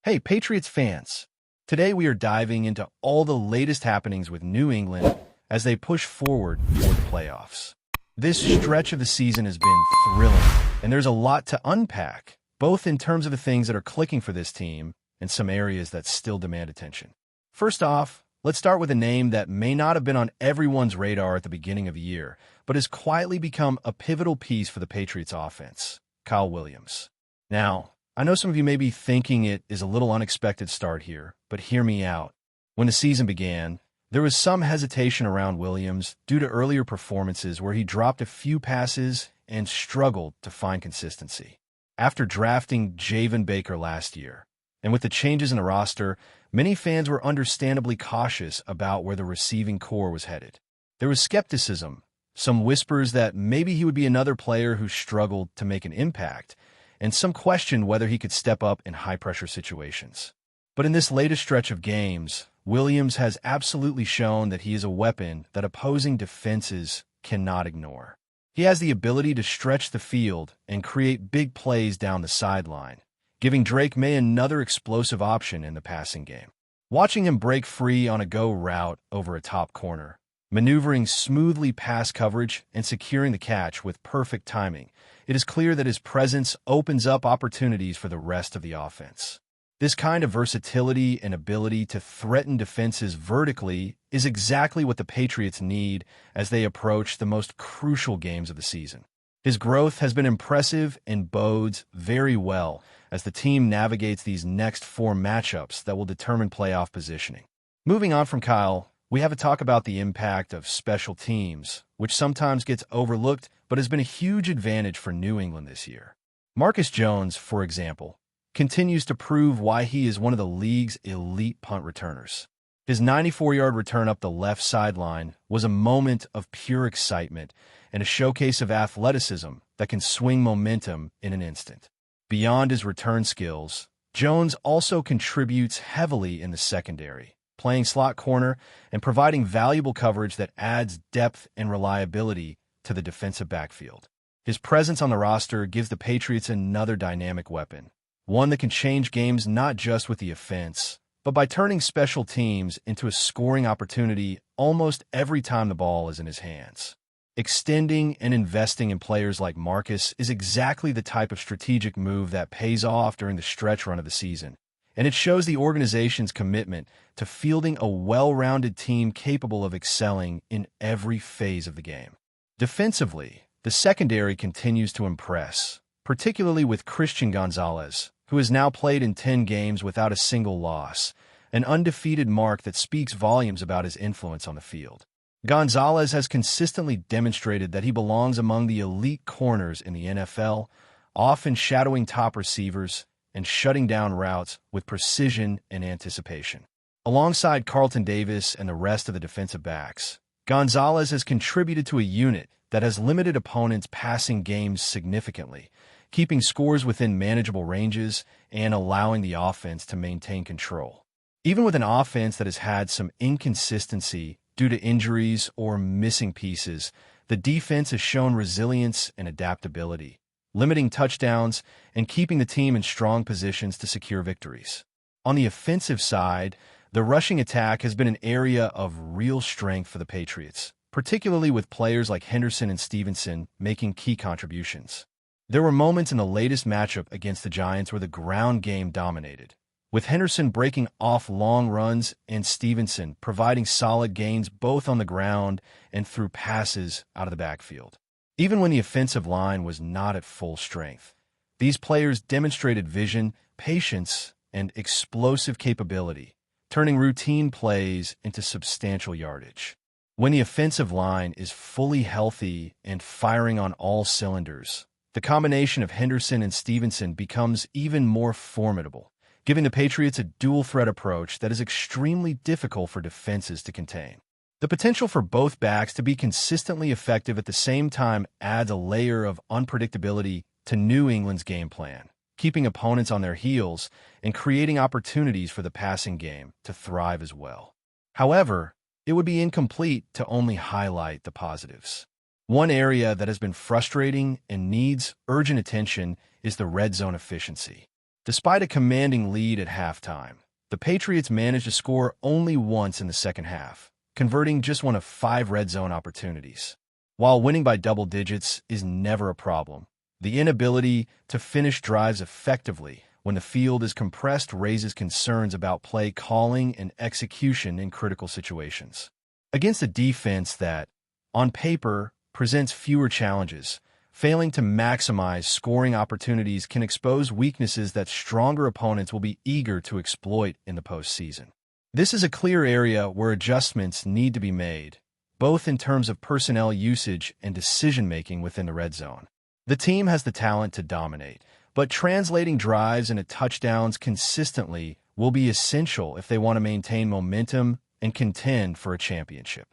Hey, Patriots fans! Today we are diving into all the latest happenings with New England as they push forward toward the playoffs. This stretch of the season has been thrilling, and there's a lot to unpack, both in terms of the things that are clicking for this team and some areas that still demand attention. First off, let's start with a name that may not have been on everyone's radar at the beginning of the year, but has quietly become a pivotal piece for the Patriots offense: Kyle Williams. Now, I know some of you may be thinking it is a little unexpected start here, but hear me out. When the season began, there was some hesitation around Williams due to earlier performances where he dropped a few passes and struggled to find consistency. After drafting Javon Baker last year, and with the changes in the roster, many fans were understandably cautious about where the receiving core was headed. There was skepticism, some whispers that maybe he would be another player who struggled to make an impact, and some questioned whether he could step up in high-pressure situations. But in this latest stretch of games, Williams has absolutely shown that he is a weapon that opposing defenses cannot ignore. He has the ability to stretch the field and create big plays down the sideline, giving Drake May another explosive option in the passing game. Watching him break free on a go route over a top corner, maneuvering smoothly past coverage and securing the catch with perfect timing, it is clear that his presence opens up opportunities for the rest of the offense. This kind of versatility and ability to threaten defenses vertically is exactly what the Patriots need as they approach the most crucial games of the season. His growth has been impressive and bodes very well as the team navigates these next four matchups that will determine playoff positioning. Moving on from Kyle, we have to talk about the impact of special teams, which sometimes gets overlooked but has been a huge advantage for New England this year. Marcus Jones, for example, continues to prove why he is one of the league's elite punt returners. His 94-yard return up the left sideline was a moment of pure excitement and a showcase of athleticism that can swing momentum in an instant. Beyond his return skills, Jones also contributes heavily in the secondary, playing slot corner and providing valuable coverage that adds depth and reliability to the defensive backfield. His presence on the roster gives the Patriots another dynamic weapon, one that can change games not just with the offense, but by turning special teams into a scoring opportunity almost every time the ball is in his hands. Extending and investing in players like Marcus is exactly the type of strategic move that pays off during the stretch run of the season, and it shows the organization's commitment to fielding a well-rounded team capable of excelling in every phase of the game. Defensively, the secondary continues to impress, particularly with Christian Gonzalez, who has now played in 10 games without a single loss, an undefeated mark that speaks volumes about his influence on the field. Gonzalez has consistently demonstrated that he belongs among the elite corners in the NFL, often shadowing top receivers and shutting down routes with precision and anticipation. Alongside Carlton Davis and the rest of the defensive backs, Gonzalez has contributed to a unit that has limited opponents' passing games significantly, keeping scores within manageable ranges and allowing the offense to maintain control. Even with an offense that has had some inconsistency due to injuries or missing pieces, the defense has shown resilience and adaptability, limiting touchdowns and keeping the team in strong positions to secure victories. On the offensive side, the rushing attack has been an area of real strength for the Patriots, particularly with players like Henderson and Stevenson making key contributions. There were moments in the latest matchup against the Giants where the ground game dominated, with Henderson breaking off long runs and Stevenson providing solid gains both on the ground and through passes out of the backfield. Even when the offensive line was not at full strength, these players demonstrated vision, patience, and explosive capability, turning routine plays into substantial yardage. When the offensive line is fully healthy and firing on all cylinders, the combination of Henderson and Stevenson becomes even more formidable, giving the Patriots a dual-threat approach that is extremely difficult for defenses to contain. The potential for both backs to be consistently effective at the same time adds a layer of unpredictability to New England's game plan, keeping opponents on their heels and creating opportunities for the passing game to thrive as well. However, it would be incomplete to only highlight the positives. One area that has been frustrating and needs urgent attention is the red zone efficiency. Despite a commanding lead at halftime, the Patriots managed to score only once in the second half, converting just one of 5 red zone opportunities. While winning by double digits is never a problem, the inability to finish drives effectively when the field is compressed raises concerns about play calling and execution in critical situations. Against a defense that, on paper, presents fewer challenges, failing to maximize scoring opportunities can expose weaknesses that stronger opponents will be eager to exploit in the postseason. This is a clear area where adjustments need to be made, both in terms of personnel usage and decision-making within the red zone. The team has the talent to dominate, but translating drives into touchdowns consistently will be essential if they want to maintain momentum and contend for a championship.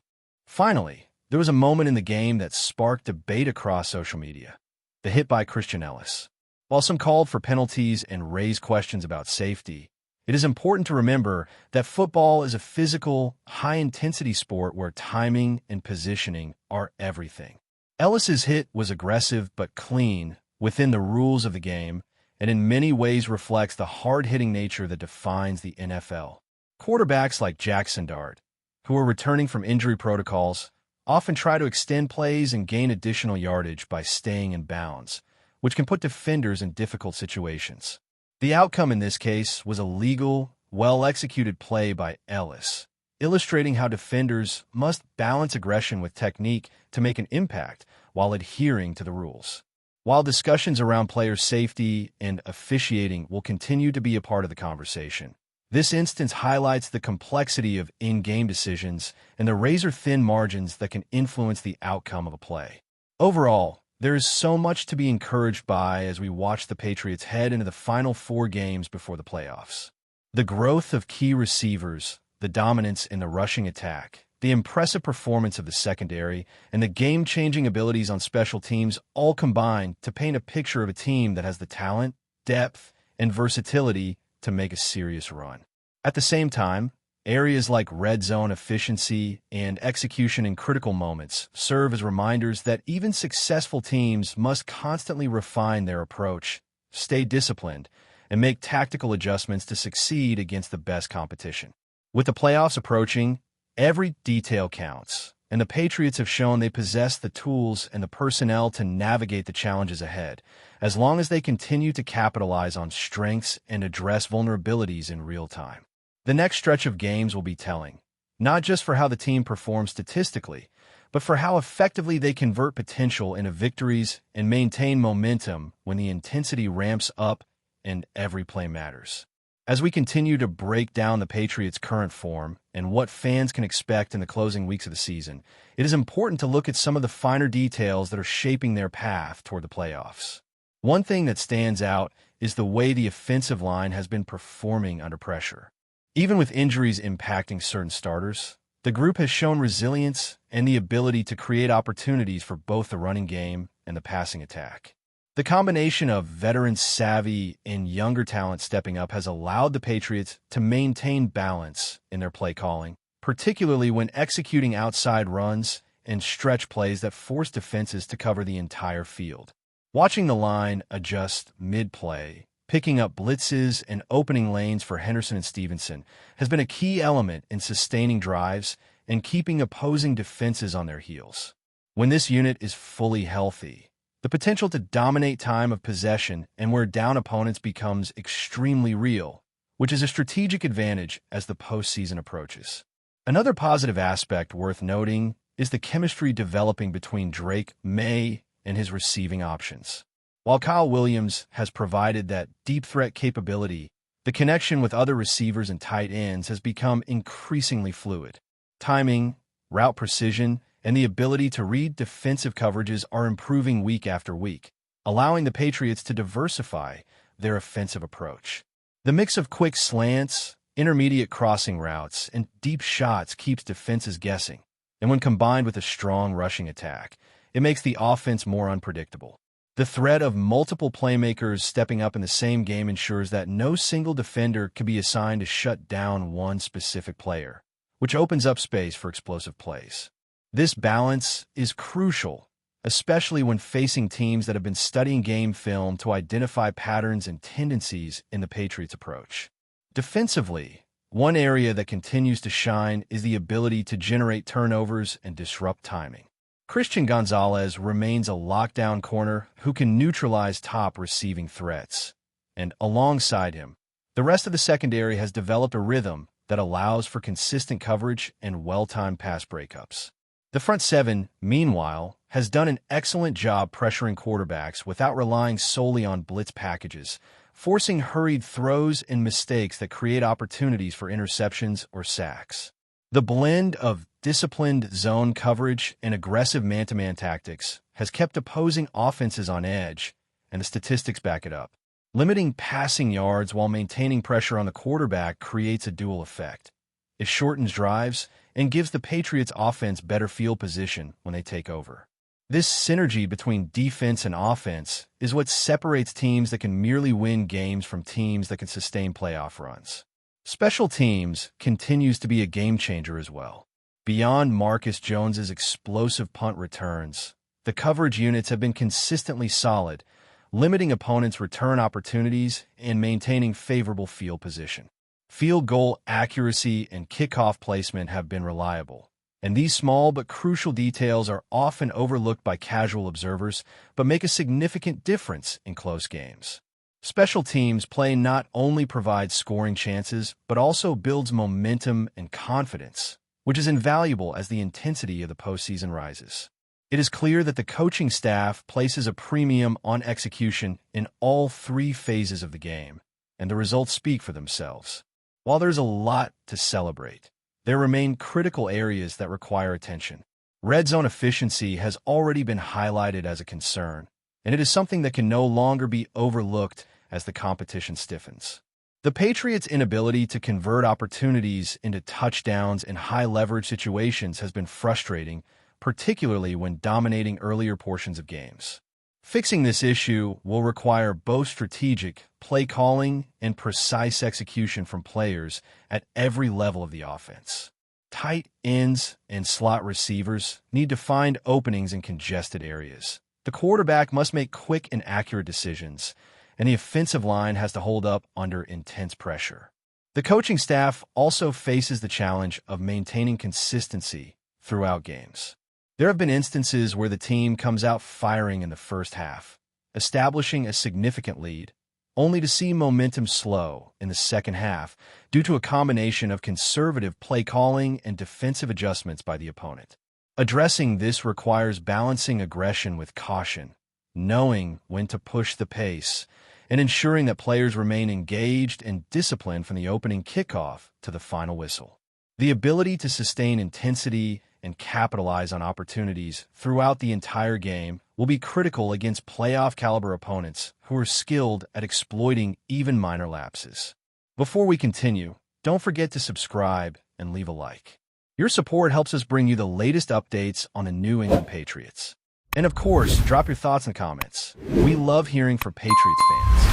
Finally, there was a moment in the game that sparked debate across social media: the hit by Christian Ellis. While some called for penalties and raised questions about safety, it is important to remember that football is a physical, high-intensity sport where timing and positioning are everything. Ellis's hit was aggressive but clean within the rules of the game, and in many ways reflects the hard-hitting nature that defines the NFL. Quarterbacks like Jackson Dart, who are returning from injury protocols, often try to extend plays and gain additional yardage by staying in bounds, which can put defenders in difficult situations. The outcome in this case was a legal, well-executed play by Ellis, illustrating how defenders must balance aggression with technique to make an impact while adhering to the rules. While discussions around player safety and officiating will continue to be a part of the conversation, this instance highlights the complexity of in-game decisions and the razor-thin margins that can influence the outcome of a play. Overall, there is so much to be encouraged by as we watch the Patriots head into the final 4 games before the playoffs. The growth of key receivers, the dominance in the rushing attack, the impressive performance of the secondary, and the game-changing abilities on special teams all combine to paint a picture of a team that has the talent, depth, and versatility to make a serious run. At the same time, areas like red zone efficiency and execution in critical moments serve as reminders that even successful teams must constantly refine their approach, stay disciplined, and make tactical adjustments to succeed against the best competition. With the playoffs approaching, every detail counts, and the Patriots have shown they possess the tools and the personnel to navigate the challenges ahead, as long as they continue to capitalize on strengths and address vulnerabilities in real time. The next stretch of games will be telling, not just for how the team performs statistically, but for how effectively they convert potential into victories and maintain momentum when the intensity ramps up and every play matters. As we continue to break down the Patriots' current form and what fans can expect in the closing weeks of the season, it is important to look at some of the finer details that are shaping their path toward the playoffs. One thing that stands out is the way the offensive line has been performing under pressure. Even with injuries impacting certain starters, the group has shown resilience and the ability to create opportunities for both the running game and the passing attack. The combination of veteran savvy and younger talent stepping up has allowed the Patriots to maintain balance in their play calling, particularly when executing outside runs and stretch plays that force defenses to cover the entire field. Watching the line adjust mid-play, picking up blitzes and opening lanes for Henderson and Stevenson has been a key element in sustaining drives and keeping opposing defenses on their heels. When this unit is fully healthy, the potential to dominate time of possession and wear down opponents becomes extremely real, which is a strategic advantage as the postseason approaches. Another positive aspect worth noting is the chemistry developing between Drake May and his receiving options. While Kyle Williams has provided that deep threat capability, the connection with other receivers and tight ends has become increasingly fluid. Timing, route precision, and the ability to read defensive coverages are improving week after week, allowing the Patriots to diversify their offensive approach. The mix of quick slants, intermediate crossing routes, and deep shots keeps defenses guessing, and when combined with a strong rushing attack, it makes the offense more unpredictable. The threat of multiple playmakers stepping up in the same game ensures that no single defender can be assigned to shut down one specific player, which opens up space for explosive plays. This balance is crucial especially when facing teams that have been studying game film to identify patterns and tendencies in the Patriots' approach. Defensively, one area that continues to shine is the ability to generate turnovers and disrupt timing. Christian Gonzalez remains a lockdown corner who can neutralize top receiving threats. And alongside him, the rest of the secondary has developed a rhythm that allows for consistent coverage and well-timed pass breakups. The front seven, meanwhile, has done an excellent job pressuring quarterbacks without relying solely on blitz packages, forcing hurried throws and mistakes that create opportunities for interceptions or sacks. The blend of disciplined zone coverage and aggressive man-to-man tactics has kept opposing offenses on edge, and the statistics back it up. Limiting passing yards while maintaining pressure on the quarterback creates a dual effect. It shortens drives and gives the Patriots' offense better field position when they take over. This synergy between defense and offense is what separates teams that can merely win games from teams that can sustain playoff runs. Special teams continues to be a game-changer as well. Beyond Marcus Jones's explosive punt returns, the coverage units have been consistently solid, limiting opponents' return opportunities and maintaining favorable field position. Field goal accuracy and kickoff placement have been reliable, and these small but crucial details are often overlooked by casual observers but make a significant difference in close games. Special teams play not only provides scoring chances but also builds momentum and confidence, which is invaluable as the intensity of the postseason rises. It is clear that the coaching staff places a premium on execution in all three phases of the game, and the results speak for themselves. While there's a lot to celebrate, there remain critical areas that require attention. Red zone efficiency has already been highlighted as a concern, and it is something that can no longer be overlooked as the competition stiffens. The Patriots' inability to convert opportunities into touchdowns in high-leverage situations has been frustrating, particularly when dominating earlier portions of games. Fixing this issue will require both strategic play calling and precise execution from players at every level of the offense. Tight ends and slot receivers need to find openings in congested areas. The quarterback must make quick and accurate decisions, and the offensive line has to hold up under intense pressure. The coaching staff also faces the challenge of maintaining consistency throughout games. There have been instances where the team comes out firing in the first half, establishing a significant lead, only to see momentum slow in the second half due to a combination of conservative play calling and defensive adjustments by the opponent. Addressing this requires balancing aggression with caution, knowing when to push the pace, and ensuring that players remain engaged and disciplined from the opening kickoff to the final whistle. The ability to sustain intensity and capitalize on opportunities throughout the entire game will be critical against playoff-caliber opponents who are skilled at exploiting even minor lapses. Before we continue, don't forget to subscribe and leave a like. Your support helps us bring you the latest updates on the New England Patriots. And of course, drop your thoughts in the comments. We love hearing from Patriots fans.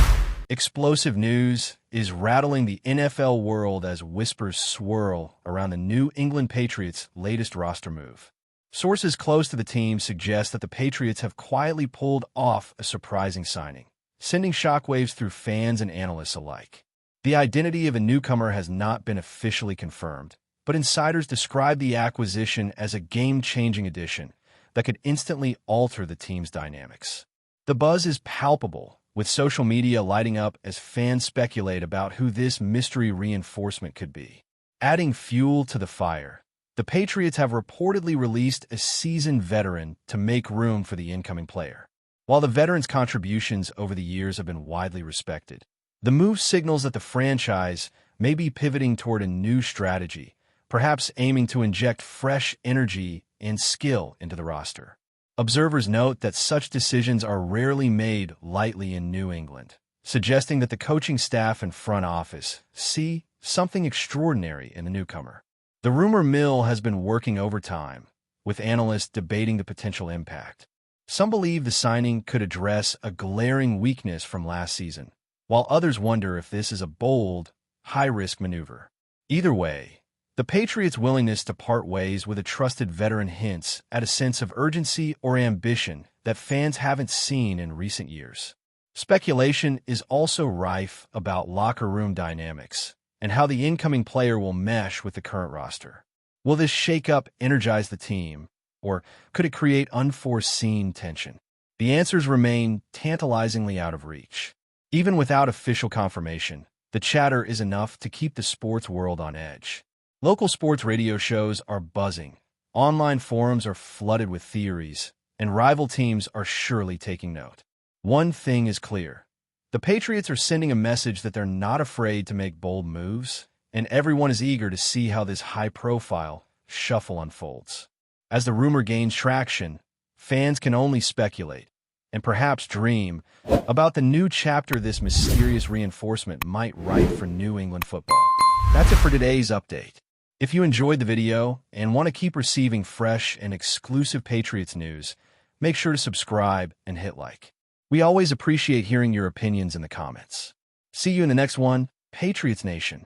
Explosive news is rattling the NFL world as whispers swirl around the New England Patriots' latest roster move. Sources close to the team suggest that the Patriots have quietly pulled off a surprising signing, sending shockwaves through fans and analysts alike. The identity of a newcomer has not been officially confirmed, but insiders describe the acquisition as a game-changing addition that could instantly alter the team's dynamics. The buzz is palpable, with social media lighting up as fans speculate about who this mystery reinforcement could be. Adding fuel to the fire, the Patriots have reportedly released a seasoned veteran to make room for the incoming player. While the veteran's contributions over the years have been widely respected, the move signals that the franchise may be pivoting toward a new strategy, perhaps aiming to inject fresh energy and skill into the roster. Observers note that such decisions are rarely made lightly in New England, suggesting that the coaching staff and front office see something extraordinary in the newcomer. The rumor mill has been working overtime, with analysts debating the potential impact. Some believe the signing could address a glaring weakness from last season, while others wonder if this is a bold, high-risk maneuver. Either way, The Patriots' willingness to part ways with a trusted veteran hints at a sense of urgency or ambition that fans haven't seen in recent years. Speculation is also rife about locker room dynamics and how the incoming player will mesh with the current roster. Will this shakeup energize the team, or could it create unforeseen tension? The answers remain tantalizingly out of reach. Even without official confirmation, the chatter is enough to keep the sports world on edge. Local sports radio shows are buzzing, online forums are flooded with theories, and rival teams are surely taking note. One thing is clear. The Patriots are sending a message that they're not afraid to make bold moves, and everyone is eager to see how this high-profile shuffle unfolds. As the rumor gains traction, fans can only speculate, and perhaps dream, about the new chapter this mysterious reinforcement might write for New England football. That's it for today's update. If you enjoyed the video and want to keep receiving fresh and exclusive Patriots news, make sure to subscribe and hit like. We always appreciate hearing your opinions in the comments. See you in the next one, Patriots Nation.